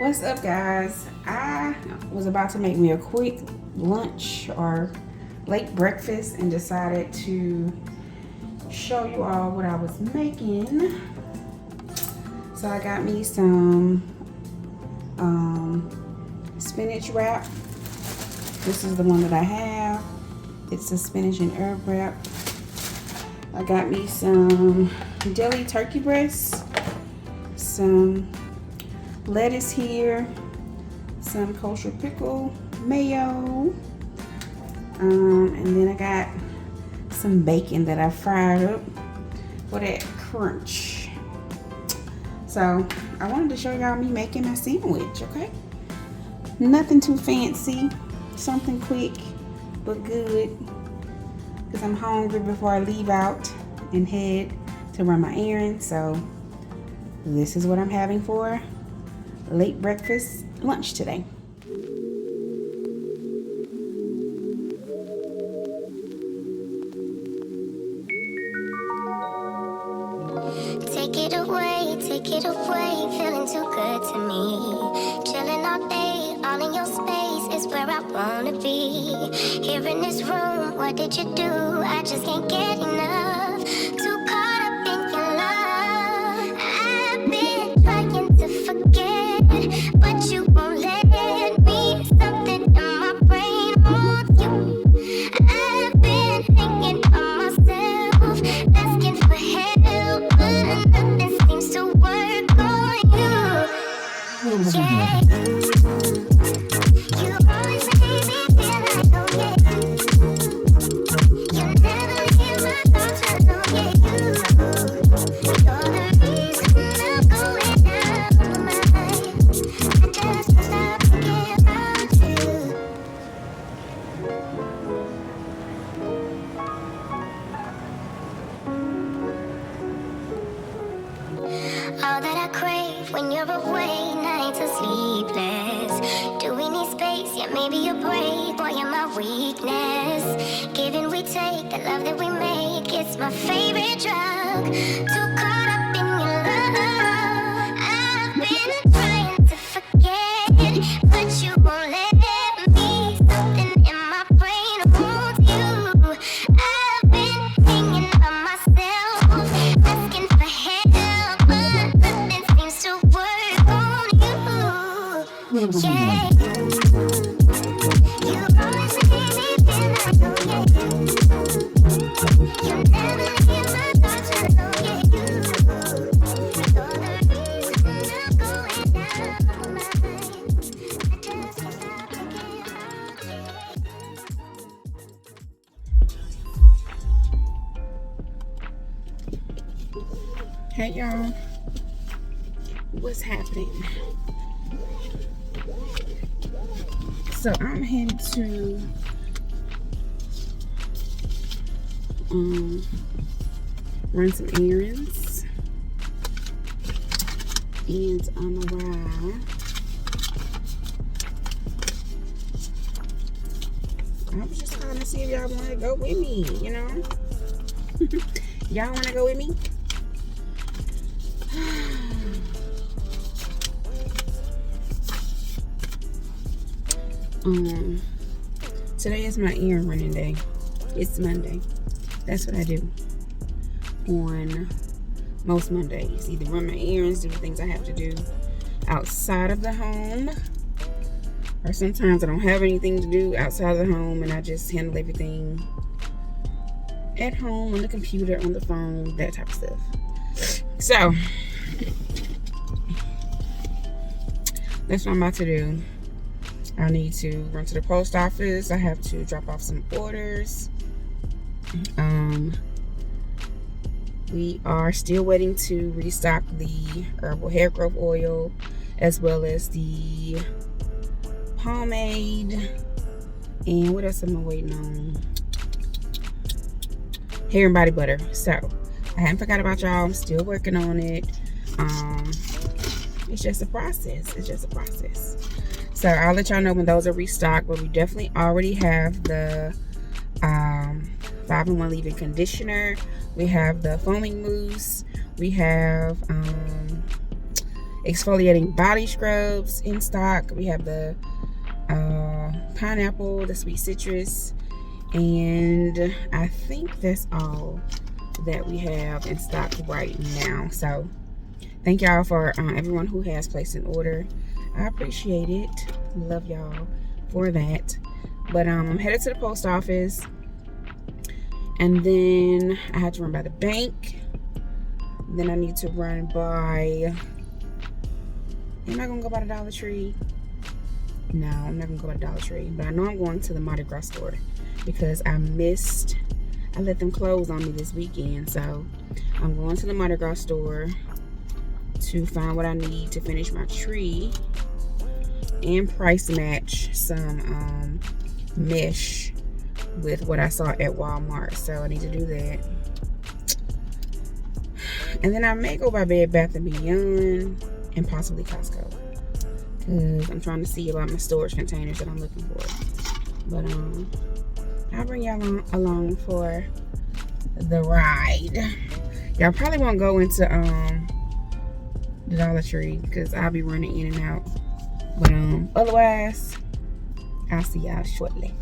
What's up, guys? I was about to make me a quick lunch or late breakfast and decided to show you all what I was making. So I got me some spinach wrap. This is the one that I have. It's a spinach and herb wrap. I got me some deli turkey breasts, some lettuce here, some kosher pickle mayo, and then I got some bacon that I fried up for that crunch. So I wanted to show y'all me making my sandwich, okay? Nothing too fancy, something quick but good, because I'm hungry before I leave out and head to run my errands. So this is what I'm having for late breakfast lunch today. Take it away, feeling too good to me. Chilling all day, all in your space is where I wanna be. Here in this room, what did you do? I just can't get enough. Too caught up in your love. I've been trying to forget, but you won't let me. Something in my brain wants you. I've been hanging on myself, asking for help, but nothing seems to work on you. Yeah. You always make me feel like, oh yeah. You never leave my thoughts alone, yeah. You're the reason I'm going out of my mind. I just can't stop thinking about you. All that I crave when you're away, nights are sleepless. Do we need space? Yeah, maybe a break. Boy, you're my weakness. Give and we take, the love that we make, it's my favorite drug. Too caught up in your love. I've been trying to forget, but you won't let me. Something in my brain wants you. I've been hanging on myself, asking for help, but nothing seems to work on you. Yeah. You always make me feel like, oh yeah. You never leave my thoughts alone, yeah. You're the reason I'm going down my mind. I just can't stop thinking about you. Hey y'all, what's happening? So I'm headed to run some errands, and on the ride I was just trying to see if y'all want to go with me, you know. Y'all want to go with me? Today is my errand running day. It's Monday. That's what I do on most Mondays. Either run my errands, do the things I have to do outside of the home, or sometimes I don't have anything to do outside of the home and I just handle everything at home on the computer, on the phone, that type of stuff. So that's what I'm about to do. I need to run to the post office. I have to drop off some orders. We are still waiting to restock the herbal hair growth oil, as well as the pomade. And what else am I waiting on? Hair and body butter. So I haven't forgot about y'all. I'm still working on it. It's just a process. It's just a process. So I'll let y'all know when those are restocked, but we definitely already have the 5-in-1 leave-in conditioner. We have the foaming mousse. We have exfoliating body scrubs in stock. We have the pineapple, the sweet citrus, and I think that's all that we have in stock right now. So thank y'all for everyone who has placed an order. I appreciate it. Love y'all for that. But I'm headed to the post office, and then I had to run by the bank. Then I need to run by, am I gonna go by the Dollar Tree? No, I'm not gonna go by the Dollar Tree, but I know I'm going to the Mardi Gras store because I let them close on me this weekend. So I'm going to the Mardi Gras store to find what I need to finish my tree and price match some mesh with what I saw at Walmart. So I need to do that. And then I may go by Bed Bath & Beyond and possibly Costco, because I'm trying to see about my storage containers that I'm looking for. But I'll bring y'all along for the ride. Y'all probably won't go into the Dollar Tree because I'll be running in and out. But otherwise, I'll see y'all shortly.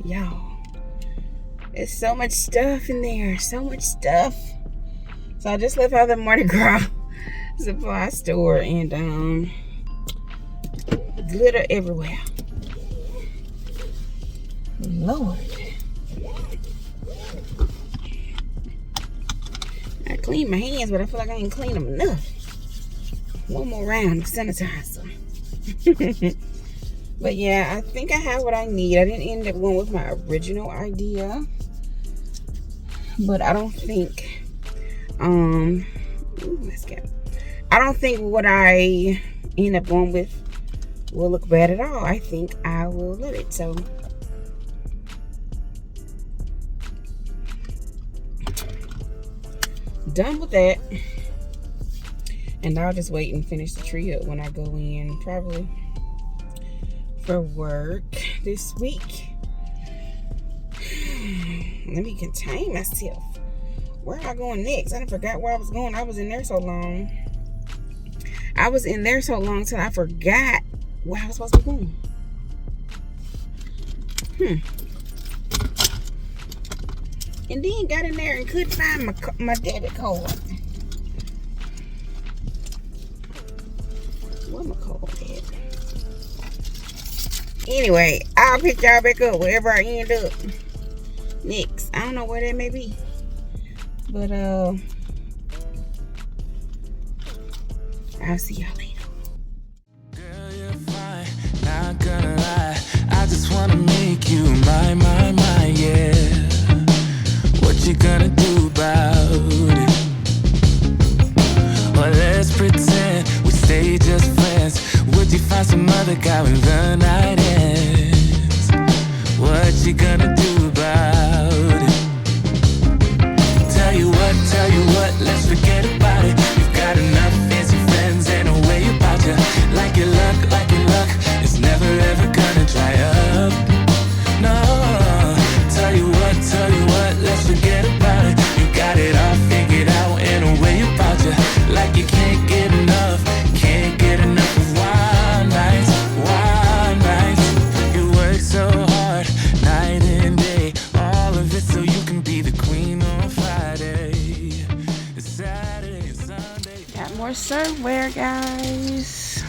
y'all, there's so much stuff in there, so much stuff. So I just left out the Mardi Gras supply store, and glitter everywhere. Lord, I clean my hands, but I feel like I ain't clean them enough. One more round of sanitizer. But yeah, I think I have what I need. I didn't end up going with my original idea, but I don't think I don't think what I end up going with will look bad at all. I think I will love it. So done with that, and I'll just wait and finish the tree up when I go in, probably for work this week. Let me contain myself. Where am I going next? I done forgot where I was going. I was in there so long. I was in there so long till I forgot where I was supposed to be going. And then got in there and couldn't find my debit card. Where my card at? Anyway, I'll pick y'all back up wherever I end up next. I don't know where that may be, but I'll see y'all later. Girl, you're fine, not gonna lie. I just wanna make you my, yeah. What you gonna do about it? Or let's pretend we stay just friends. Would you find some other guy when the night ends? What you gonna do about it? Tell you what, let's forget about it. You've got enough fancy friends and a way about you. Like your luck, it's never ever gonna dry up. No, tell you what, let's forget about it. You got it all figured out and a way about you. Like you can't get enough of wild nights. You work so hard, night and day, all of it so you can be the queen on Friday. It's Saturday and Sunday. Got more serveware, guys.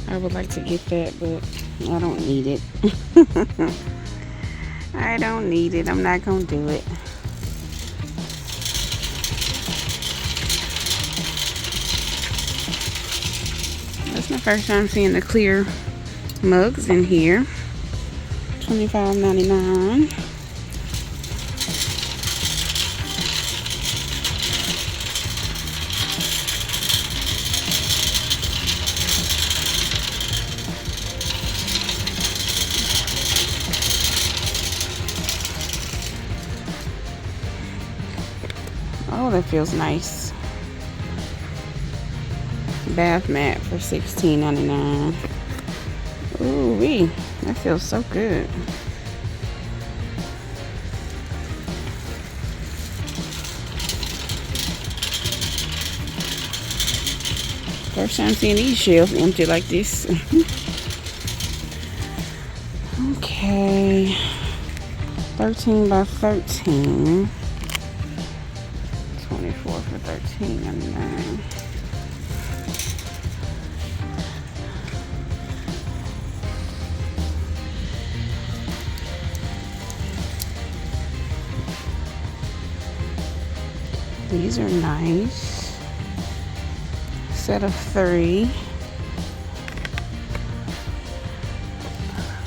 I would like to get that, but I don't need it. I don't need it. I'm not gonna do it. That's my first time seeing the clear mugs in here. $25.99. Oh, that feels nice. Bath mat for $16.99. Ooh wee, that feels so good. First time seeing these shelves empty like this. Okay, 13 by 13. 24 for $13.99. These are nice. Set of 3.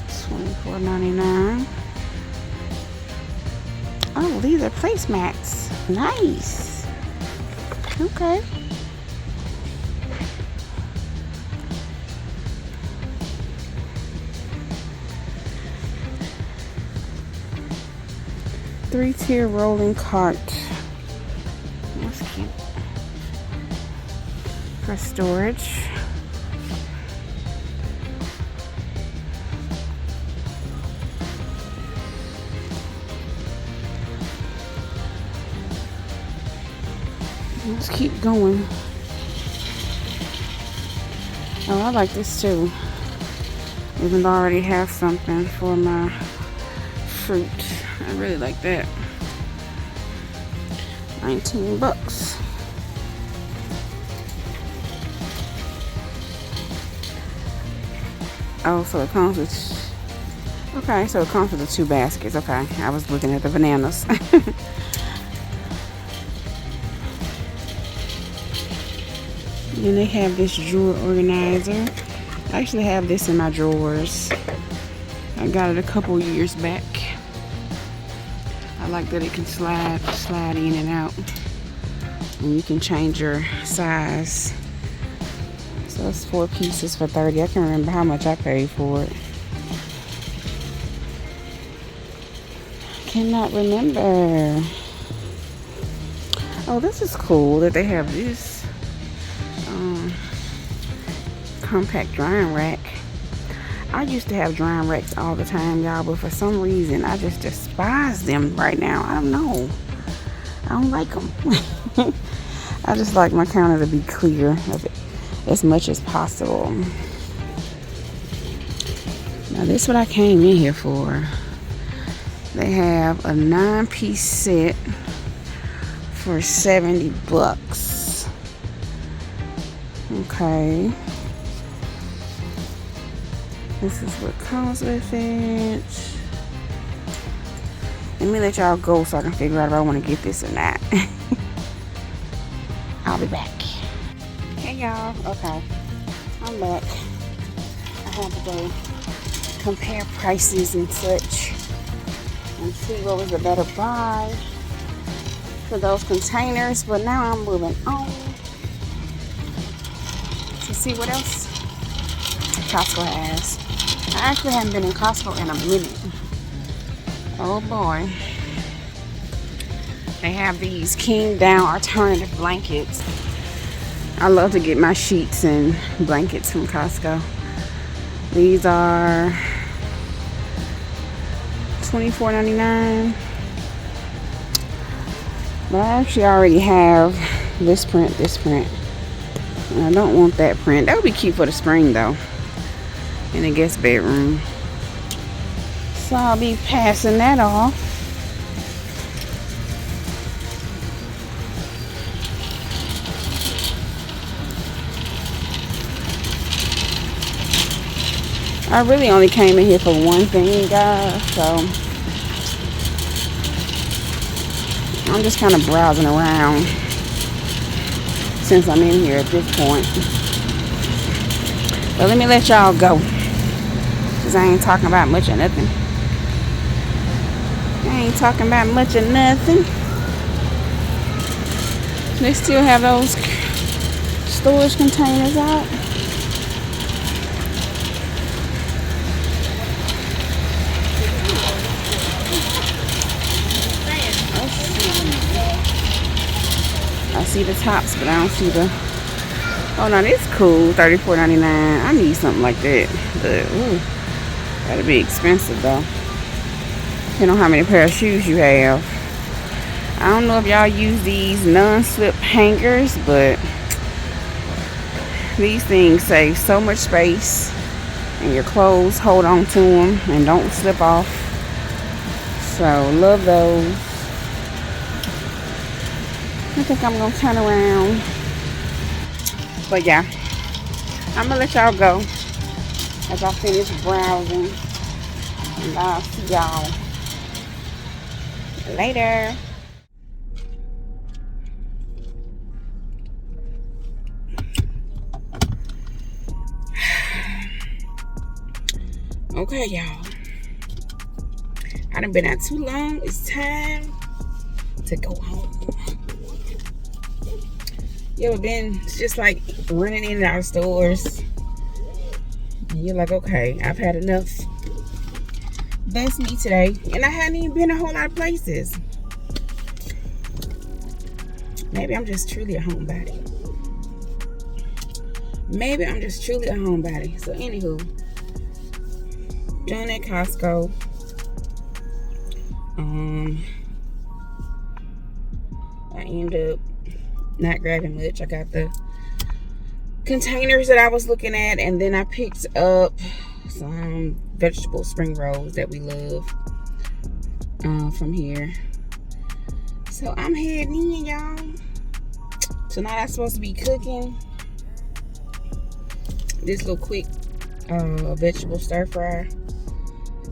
$24.99. Oh, these are placemats. Nice. Okay. Three-tier rolling cart. That's cute. For storage. Let's keep going. Oh, I like this too. Even though I already have something for my fruit. I really like that. 19 bucks. Oh, so it comes with, okay, so it comes with the 2 baskets. Okay, I was looking at the bananas. Then they have this drawer organizer. I actually have this in my drawers. I got it a couple years back. I like that it can slide in and out. And you can change your size. So it's 4 pieces for $30. I can't remember how much I paid for it. Cannot remember. Oh, this is cool that they have this compact drying rack. I used to have drying racks all the time, y'all, but for some reason I just despise them right now. I don't know. I don't like them. I just like my counter to be clear of it as much as possible. Now this is what I came in here for. They have a 9-piece set for 70 bucks. Okay. This is what comes with it. Let me let y'all go so I can figure out if I want to get this or not. I'll be back. Hey y'all. Okay. I'm back. I had to go compare prices and such and see what was a better buy for those containers. But now I'm moving on to see what else Costco has. I actually haven't been in Costco in a minute. Oh boy. They have these king down alternative blankets. I love to get my sheets and blankets from Costco. These are $24.99. But I actually already have this print. And I don't want that print. That would be cute for the spring though. In the guest bedroom. So I'll be passing that off. I really only came in here for one thing, guys, so I'm just kind of browsing around since I'm in here at this point. But let me let y'all go, because I ain't talking about much of nothing. They still have those storage containers out. I see the tops, but I don't see the... Oh, no, this is cool. $34.99. I need something like that. But, ooh, that'd be expensive, though. Depending on how many pair of shoes you have. I don't know if y'all use these non-slip hangers, but these things save so much space. And your clothes hold on to them and don't slip off. So, love those. I think I'm gonna turn around. But yeah, I'm gonna let y'all go as I finish browsing. And I'll see y'all later. Okay, y'all. I done been out too long. It's time to go home. You ever been just like running in and out of stores? And you're like, okay, I've had enough. That's me today. And I hadn't even been a whole lot of places. Maybe I'm just truly a homebody. So anywho, done at Costco. I end up not grabbing much. I got the containers that I was looking at, and then I picked up some vegetable spring rolls that we love from here. So I'm heading in, y'all. Tonight I'm supposed to be cooking this little quick vegetable stir fry.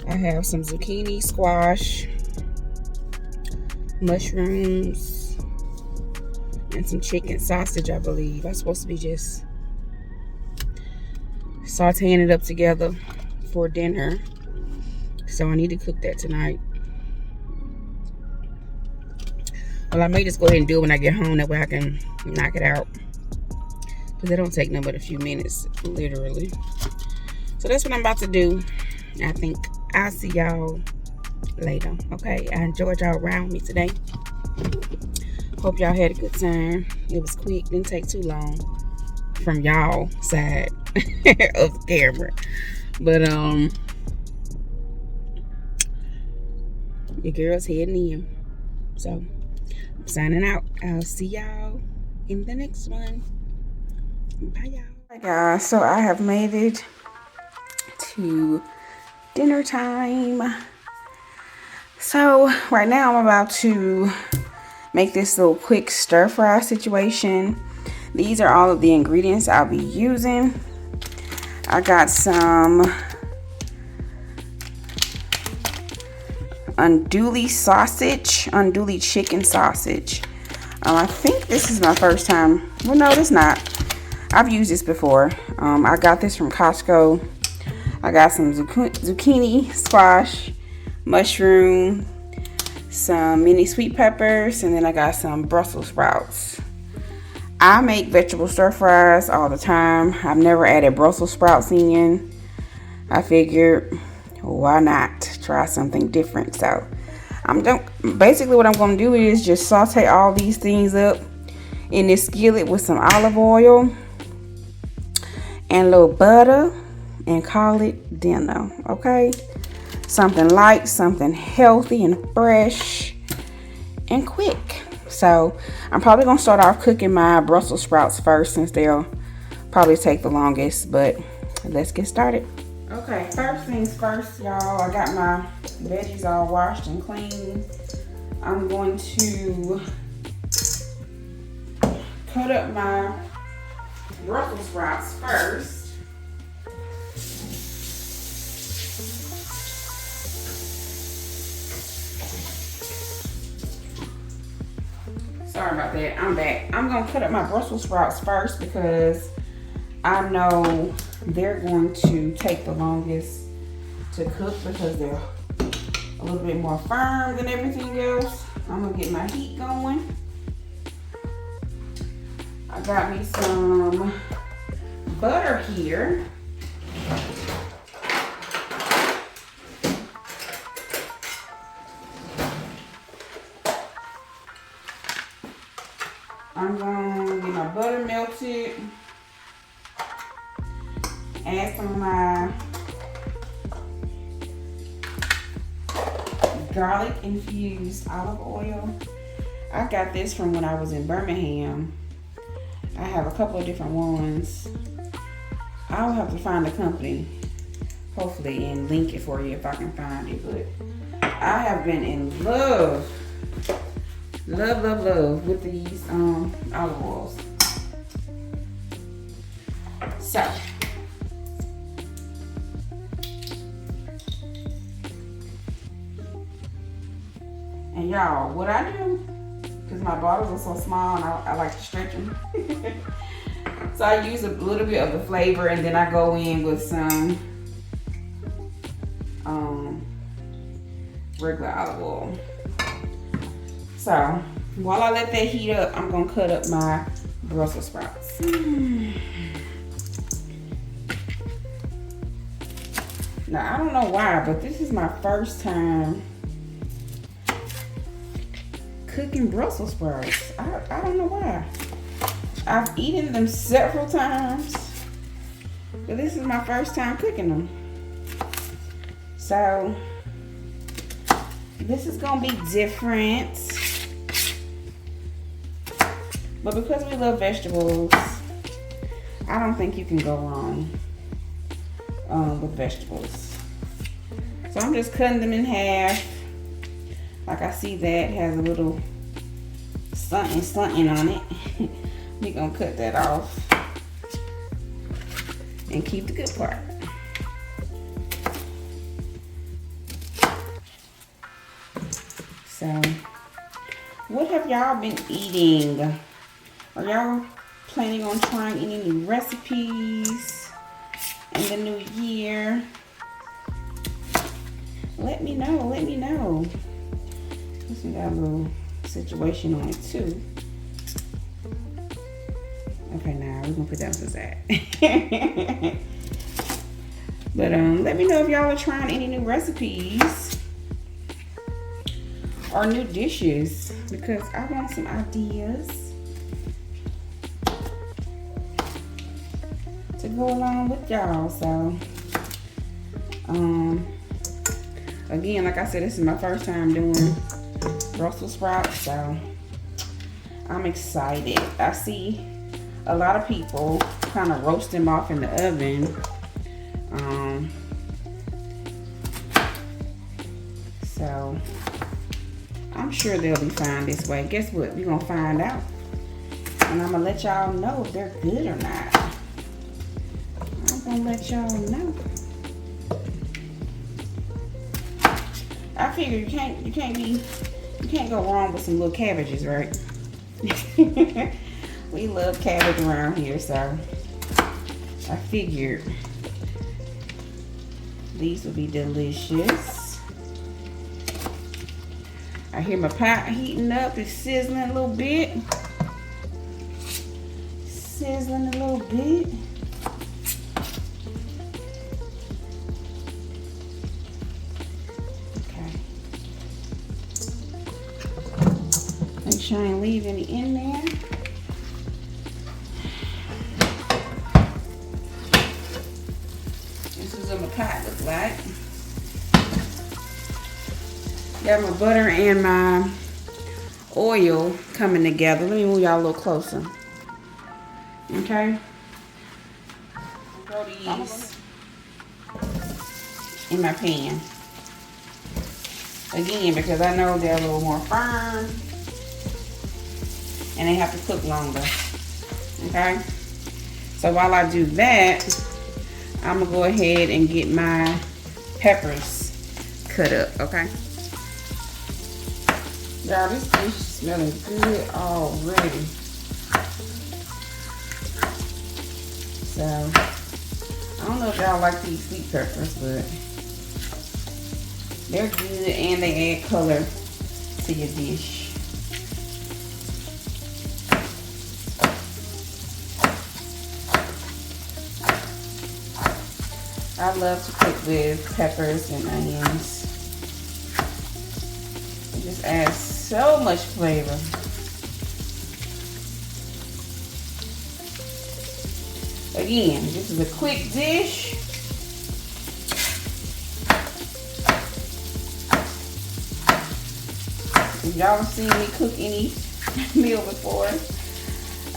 I have some zucchini, squash, mushrooms, and some chicken sausage, I believe. I'm supposed to be just sauteing it up together for dinner. So I need to cook that tonight. Well, I may just go ahead and do it when I get home. That way I can knock it out. Because it don't take nothing but a few minutes, literally. So that's what I'm about to do. I think I'll see y'all later. Okay, I enjoyed y'all around me today. Hope y'all had a good time. It was quick, didn't take too long from y'all side of the camera. But your girl's heading in. So I'm signing out. I'll see y'all in the next one. Bye, y'all. Hi guys, so I have made it to dinner time. So right now I'm about to make this little quick stir fry situation. These are all of the ingredients I'll be using. I got some andouille chicken sausage. I think this is my first time. Well, no, it's not. I've used this before. I got this from Costco. I got some zucchini, squash, mushroom, some mini sweet peppers, and then I got some Brussels sprouts. I make vegetable stir fries all the time. I've never added Brussels sprouts in. I figured, why not try something different? So basically what I'm going to do is just saute all these things up in this skillet with some olive oil and a little butter and call it dinner. Okay, something light, something healthy and fresh and quick. So I'm probably gonna start off cooking my Brussels sprouts first, since they'll probably take the longest. But let's get started. Okay, first things first, y'all. I got my veggies all washed and clean. I'm going to cut up my Brussels sprouts first. Sorry about that, I'm back. I'm gonna cut up my Brussels sprouts first because I know they're going to take the longest to cook because they're a little bit more firm than everything else. I'm gonna get my heat going. I got me some butter here. I'm gonna get my butter melted. Add some of my garlic infused olive oil. I got this from when I was in Birmingham. I have a couple of different ones. I'll have to find the company, hopefully, and link it for you if I can find it. But I have been in love with these olive oils. So and y'all, what I do, because my bottles are so small and I like to stretch them. So I use a little bit of the flavor, and then I go in with some regular olive oil. So while I let that heat up, I'm gonna cut up my Brussels sprouts. Now I don't know why, but this is my first time cooking Brussels sprouts. I don't know why. I've eaten them several times, but this is my first time cooking them. So this is gonna be different. But because we love vegetables, I don't think you can go wrong with vegetables. So I'm just cutting them in half. Like I see that has a little something on it. We're gonna cut that off and keep the good part. So, what have y'all been eating? Are y'all planning on trying any new recipes in the new year? Let me know, let me know. This one got a little situation on it too. Okay, now we're gonna put that to the side. But let me know if y'all are trying any new recipes or new dishes, because I want some ideas to go along with y'all. So again, like I said, this is my first time doing Brussels sprouts, so I'm excited. I see a lot of people kind of roast them off in the oven. So I'm sure they'll be fine this way. Guess what? We're gonna find out, and I'm gonna let y'all know if they're good or not. I'm gonna let y'all know. I figure you can't go wrong with some little cabbages, right? We love cabbage around here, so I figured these will be delicious. I hear my pot heating up. It's sizzling a little bit. Sizzling a little bit. Okay. Make sure I ain't leave any in there. This is what my pot looks like. Got my butter and my oil coming together. Let me move y'all a little closer. Okay. Throw these in my pan. Again, because I know they're a little more firm and they have to cook longer. Okay. So while I do that, I'm gonna go ahead and get my peppers cut up. Okay. Y'all, this dish is smelling good already. So, I don't know if y'all like these sweet peppers, but they're good and they add color to your dish. I love to cook with peppers and onions. It just adds so much flavor. Again, this is a quick dish. If y'all have seen me cook any meal before,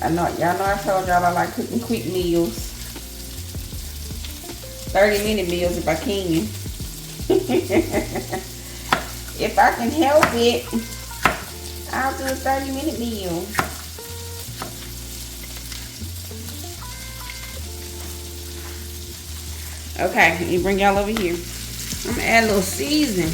y'all know I told y'all I like cooking quick meals. 30-minute meals if I can. If I can help it, I'll do a 30-minute meal. Okay, let me bring y'all over here. I'm gonna add a little seasoning.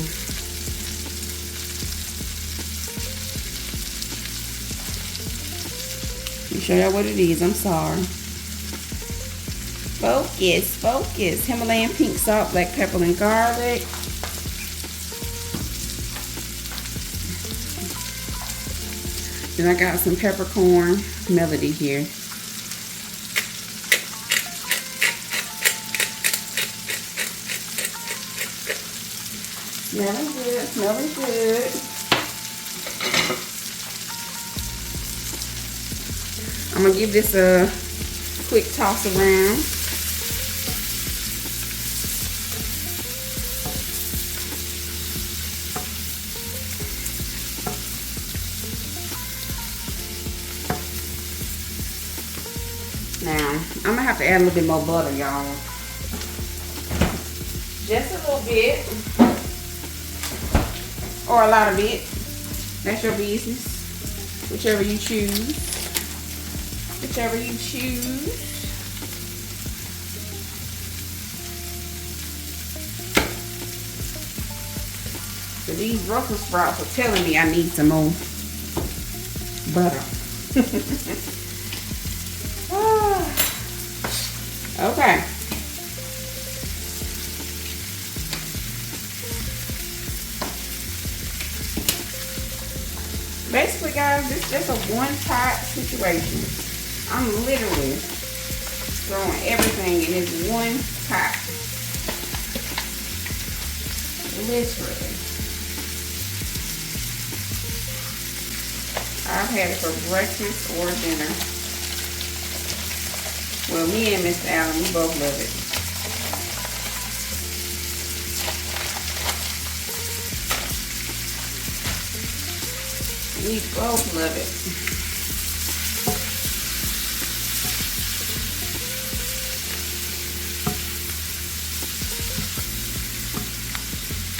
Let me show y'all what it is. I'm sorry. Focus, focus. Himalayan pink salt, black pepper, and garlic. Then I got some peppercorn melody here. Smelling good, smelling good. I'm gonna give this a quick toss around. Now, I'm gonna have to add a little bit more butter, y'all. Just a little bit. Or a lot of it. That's your business. Whichever you choose. Whichever you choose. So these Brussels sprouts are telling me I need some more butter. Okay. Basically, guys, this is just a one-pot situation. I'm literally throwing everything in this one pot. Literally. I've had it for breakfast or dinner. Well, me and Mr. Allen, we both love it. We both love it.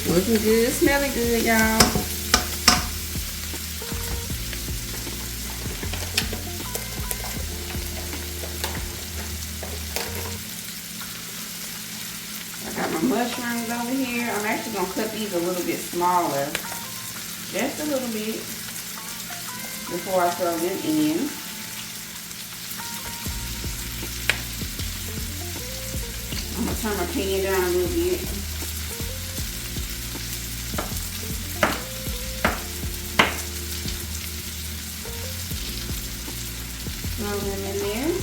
Looking good, smelling good, y'all. I got my mushrooms over here. I'm actually going to cut these a little bit smaller. Just a little bit. Before I throw them in. I'm going to turn my pan down a little bit. Throw them in there.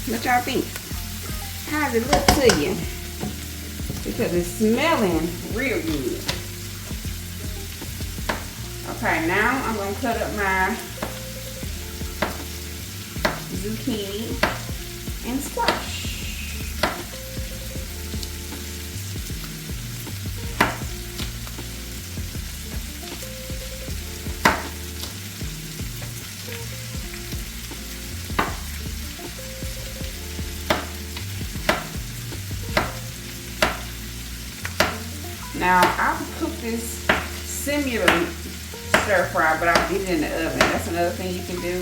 What y'all think? How does it look to you? Because it's smelling real good. Okay, now I'm going to cut up my zucchini and squash. Now, I've cooked this similar stir fry, but I did it in the oven. That's another thing you can do.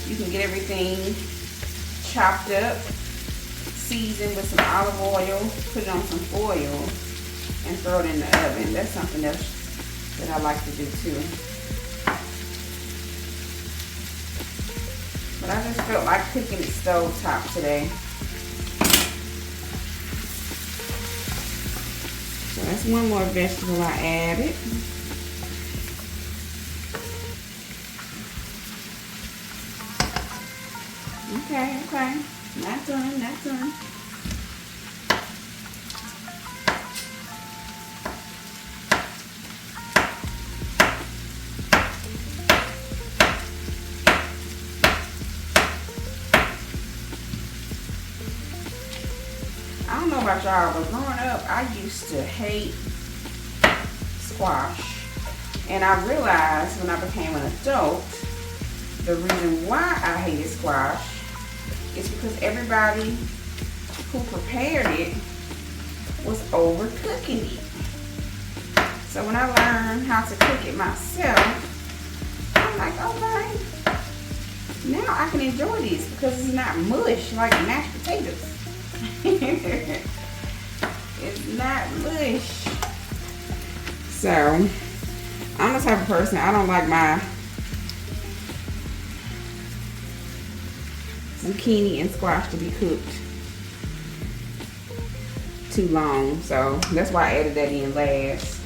You can get everything chopped up, seasoned with some olive oil, put it on some foil, and throw it in the oven. That's something else that I like to do too. But I just felt like cooking it stovetop today. So that's one more vegetable I added. Okay. Not done. I don't know about y'all, but growing up, I used to hate squash. And I realized when I became an adult, the reason why I hated squash is because everybody who prepared it was overcooking it. So when I learned how to cook it myself, I'm like, okay, now I can enjoy this because it's not mush like mashed potatoes. It's not mush. So I'm the type of person, I don't like my zucchini and squash to be cooked too long. So that's why I added that in last.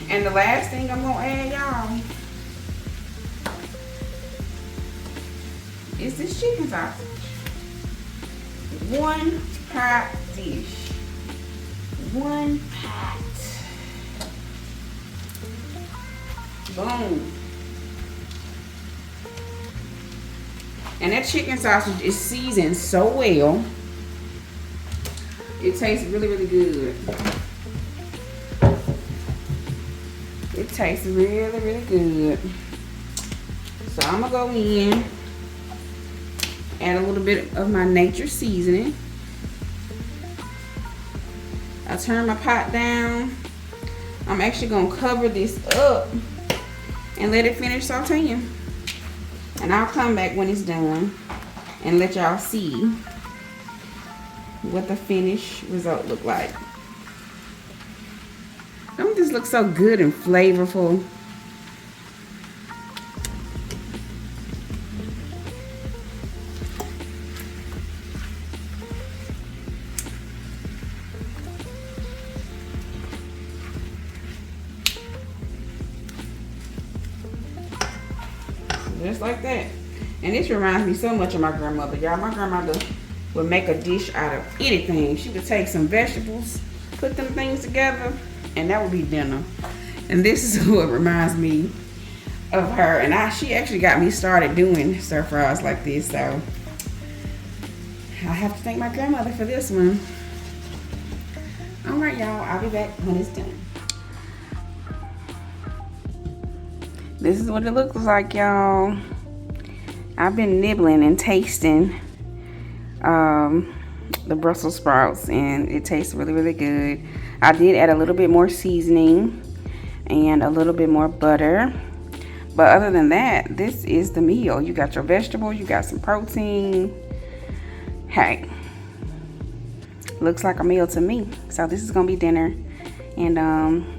And the last thing I'm gonna add, y'all, is this chicken sausage. One pot dish. 1 pot. Boom. And that chicken sausage is seasoned so well. It tastes really, really good. It tastes really, really good. So I'm gonna go in, add a little bit of my nature seasoning. I turn my pot down. I'm actually gonna cover this up and let it finish sauteing. And I'll come back when it's done and let y'all see what the finished result look like. Don't this look so good and flavorful? Just like that. And this reminds me so much of my grandmother, y'all. My grandmother would make a dish out of anything. She would take some vegetables, put them things together, and that would be dinner. And this is what reminds me of her. And she actually got me started doing stir fries like this, so I have to thank my grandmother for this one. All right, y'all, I'll be back when it's done. This is what it looks like, y'all. I've been nibbling and tasting the Brussels sprouts, and it tastes really, really good. I did add a little bit more seasoning and a little bit more butter. But other than that, this is the meal. You got your vegetables, you got some protein. Hey, looks like a meal to me. So this is gonna be dinner, and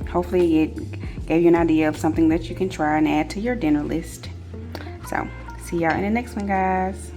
hopefully it gave you an idea of something that you can try and add to your dinner list. So see y'all in the next one, guys.